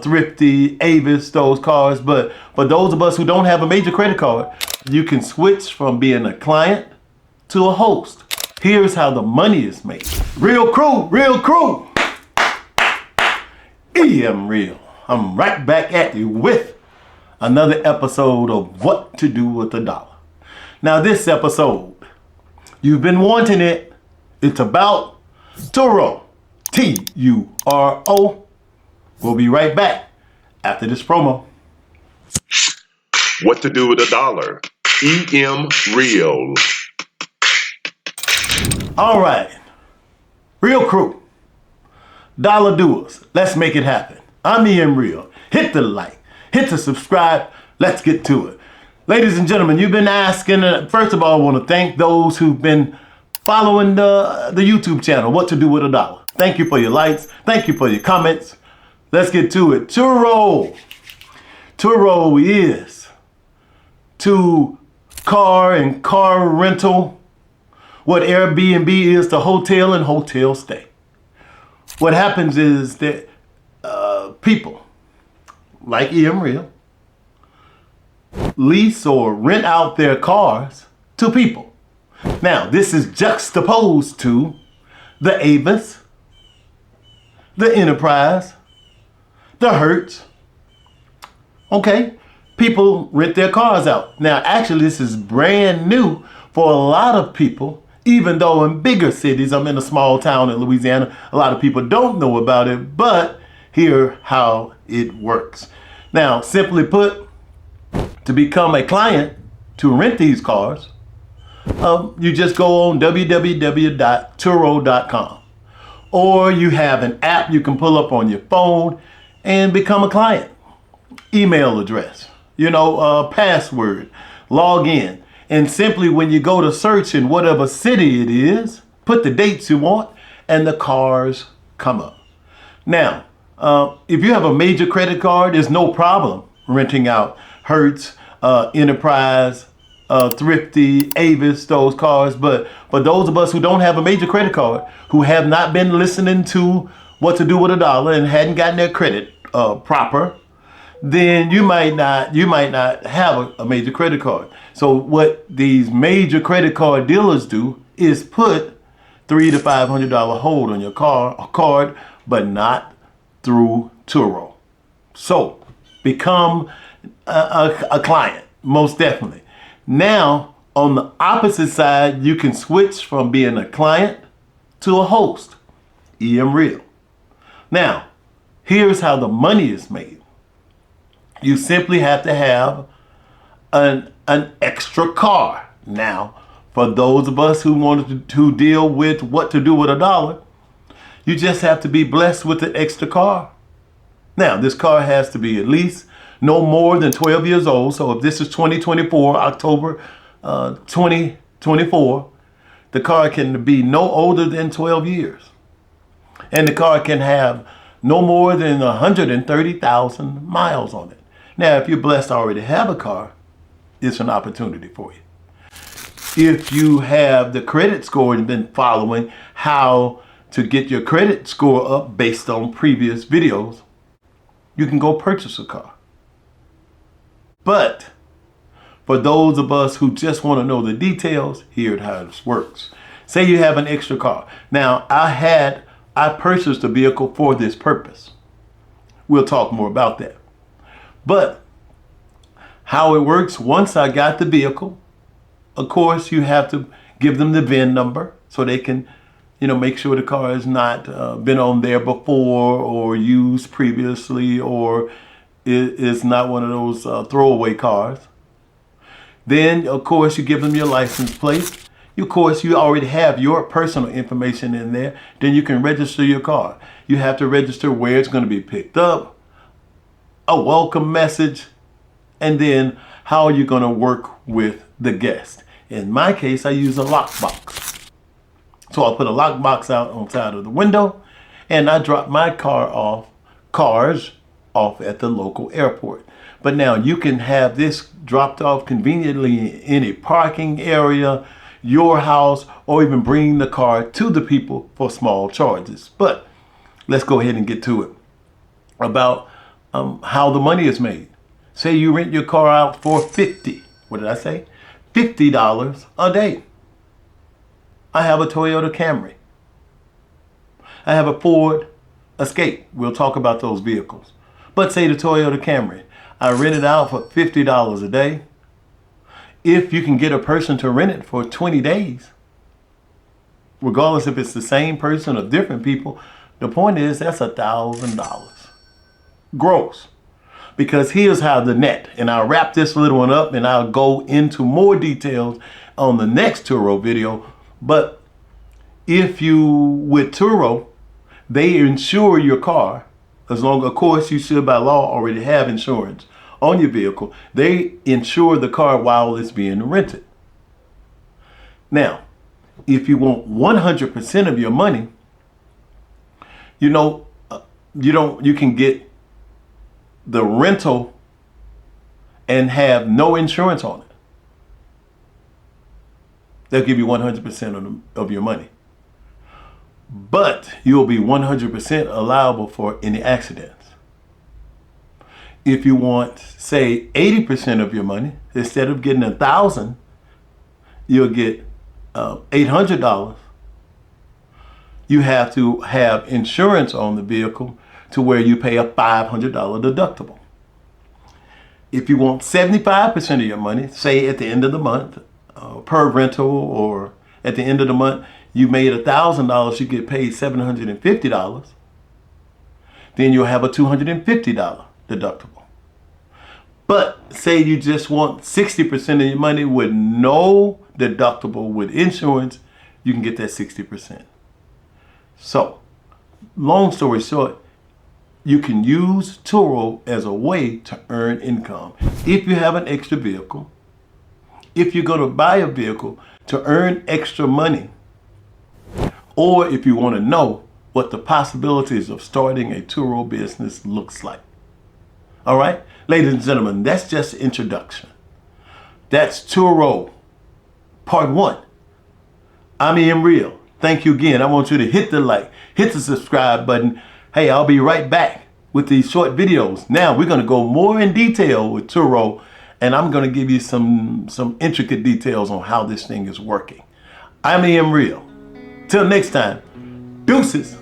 Thrifty, Avis, those cars. But for those of us who don't have a major credit card, you can switch from being a client to a host. Here's how the money is made. Real crew, real crew. I'm real. I'm right back at you with another episode of What to Do with a Dollar. Now this episode, you've been wanting it. It's about Turo. Turo. We'll be right back after this promo. What to Do with a Dollar. Real. All right. Real crew. Dollar doers. Let's make it happen. I'm Real. Hit the like. Hit the subscribe. Let's get to it. Ladies and gentlemen, you've been asking. First of all, I want to thank those who've been following the YouTube channel, What to Do with a Dollar. Thank you for your likes. Thank you for your comments. Let's get to it. Turo is to car and car rental what Airbnb is to hotel and hotel stay. What happens is that people like Real lease or rent out their cars to people. Now, this is juxtaposed to the Avis, the Enterprise, the Hertz. Okay, people rent their cars out. Now, actually, this is brand new for a lot of people, even though in bigger cities, I'm in a small town in Louisiana, a lot of people don't know about it, but hear how it works. Now, simply put, to become a client to rent these cars, you just go on www.turo.com, or you have an app you can pull up on your phone and become a client. Email address, password, log in, and simply when you go to search in whatever city it is, put the dates you want and the cars come up. Now, if you have a major credit card, there's no problem renting out Hertz, Enterprise, Thrifty, Avis, those cars. But for those of us who don't have a major credit card, who have not been listening to What to Do with a Dollar and hadn't gotten their credit proper, then you might not have a major credit card. So what these major credit card dealers do is put $300 to $500 hold on your card, but not through Turo. So become a client, most definitely. Now, on the opposite side, you can switch from being a client to a host. Real. Now, here's how the money is made. You simply have to have an extra car. Now, for those of us who wanted to deal with What to Do with a Dollar, you just have to be blessed with an extra car. Now, this car has to be at least no more than 12 years old. So if this is 2024, October 2024, the car can be no older than 12 years. And the car can have no more than 130,000 miles on it. Now, if you're blessed to already have a car, it's an opportunity for you. If you have the credit score and been following how to get your credit score up based on previous videos, you can go purchase a car. But for those of us who just want to know the details, here's how this works. Say you have an extra car. Now, I purchased a vehicle for this purpose. We'll talk more about that. But how it works, once I got the vehicle, of course, you have to give them the VIN number so they can, make sure the car has not been on there before or used previously, or is not one of those throwaway cars. Then, of course, you give them your license plate. Of course, you already have your personal information in there. Then you can register your car. You have to register where it's going to be picked up, a welcome message, and then how you're going to work with the guest. In my case, I use a lockbox. So I'll put a lockbox out on the side of the window, and I drop my cars off at the local airport. But now you can have this dropped off conveniently in any parking area, your house, or even bring the car to the people for small charges. But let's go ahead and get to it. About how the money is made. Say you rent your car out for what did I say? $50 a day. I have a Toyota Camry. I have a Ford Escape. We'll talk about those vehicles. But say the Toyota Camry. I rent it out for $50 a day. If you can get a person to rent it for 20 days, regardless if it's the same person or different people, the point is that's $1,000 gross. Because here's how the net, and I'll wrap this little one up and I'll go into more details on the next Turo video. But if you, with Turo, they insure your car, as long, of course, you should by law already have insurance on your vehicle. They insure the car while it's being rented. Now, if you want 100% of your money, you can get the rental and have no insurance on it. They'll give you 100% of your money. But you'll be 100% allowable for any accidents. If you want, say, 80% of your money, instead of getting $1,000, you'll get $800. You have to have insurance on the vehicle to where you pay a $500 deductible. If you want 75% of your money, say at the end of the month, per rental, or at the end of the month, you made $1,000, you get paid $750, then you'll have a $250 deductible. But say you just want 60% of your money with no deductible with insurance, you can get that 60%. So, long story short, you can use Turo as a way to earn income. If you have an extra vehicle, if you're going to buy a vehicle to earn extra money, or if you want to know what the possibilities of starting a Turo business looks like. All right, ladies and gentlemen, that's just introduction. That's Turo, part 1. I'm Ian Real. Thank you again. I want you to hit the like, hit the subscribe button. Hey, I'll be right back with these short videos. Now we're going to go more in detail with Turo, and I'm going to give you some intricate details on how this thing is working. I'm Ian Real. Till next time, deuces.